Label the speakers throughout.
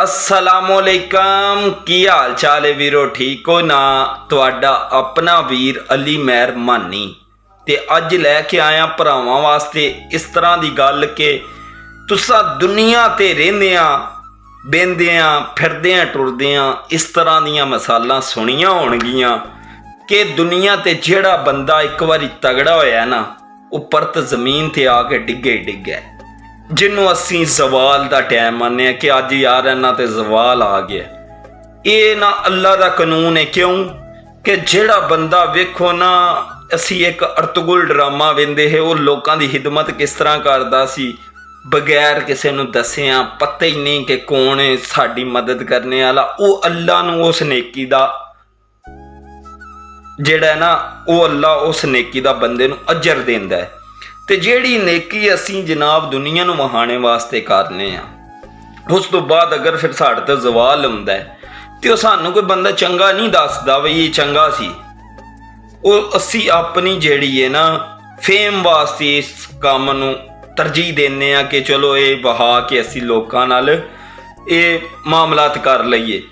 Speaker 1: असलामुअलैकुम की हाल चाल है वीरो ठीक हो ना। तुहाडा अपना वीर अली मेहर मानी ते अज लैके आया भरावां वास्ते इस तरह की गल के तुसा दुनिया ते रहिंदियां बेंदियां फिरदियां टुरदियां इस तरह दियां मिसालां सुनियां होणगियां कि दुनिया ते जिहड़ा बंदा एक बारी तगड़ा होया ना वो परत जमीन ते आके डिगे डिगे जिन्हों असी जवाल का टाइम माने कि अज यार इन्हां ते जवाल आ गया। ये ना अल्लाह का कानून है। क्यों कि जिहड़ा बंदा वेखो ना असी एक अर्तुगुल ड्रामा वेंदे है वो लोगों की खिदमत किस तरह करदा सी बगैर किसी नूं दस्सिया पता ही नहीं कि कौन है साडी मदद करने वाला। वो अल्लाह नूं उस नेकी दा जिहड़ा है ना वो अल्लाह उस नेकी दा बंदे नूं अजर देंदा है। ते जिहड़ी नेकी असी जनाब दुनिया नूं वहाने वास्ते करने उस तो बाद अगर फिर साडे ते जवाल हुंदा है तो सानू कोई बंदा चंगा नहीं दसदा बई ये चंगा सी। वो असी अपनी जिहड़ी है ना फेम वास्ते इस काम नूं तरजीह देने कि चलो ये बहा के असी लोकां नाल ये मामलात कर लईए।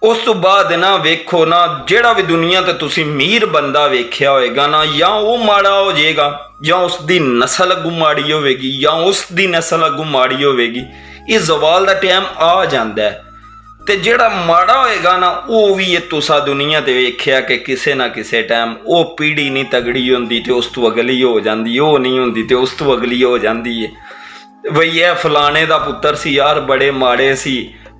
Speaker 1: उस तो बाद ना वेखो ना जिहड़ा भी दुनिया ते तुसी मीर बंदा वेख्या होएगा ना या वो माड़ा हो जाएगा या उसकी नस्ल अगू माड़ी होगी या उसकी नस्ल अगू माड़ी होगी। ये जवाल का टाइम आ जाता है। तो जिहड़ा माड़ा होएगा ना वो भी ये तुसा दुनिया ते वेख्या कि किसी ना किसी टाइम वो पीढ़ी नहीं तगड़ी होंदी तो उस तो अगली हो जाती, वो नहीं होंदी तो उस तो अगली हो जाती है। बई यह फलाने का पुत्र सी यार बड़े माड़े सी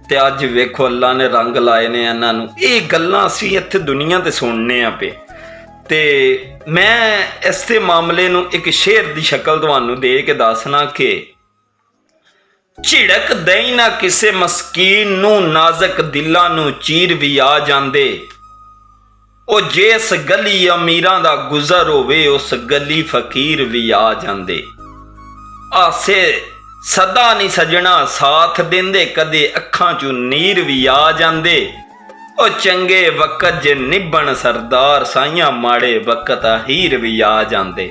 Speaker 1: ते अज वेखो अल्लाह ने रंग लाए ने इन्हां नूं। ये गल्लां असीं इत्थे दुनिया ते सुनने आ पे। ते मैं इस मामले नूं एक शेर की शक्ल तुहानूं दे के दसना कि झिड़क दई ना किसे मस्कीन नूं नाजक दिलां नूं चीर भी आ जांदे। ओ जिस गली अमीरां दा गुजर होवे उस गली फकीर भी आ जांदे। आसे सदा नहीं सजना साथ देंदे कदे अखां चों नीर भी आ जांदे। ओ चंगे वक्त जे निभण सरदार साइयां माड़े वक्त हीर भी आ जांदे।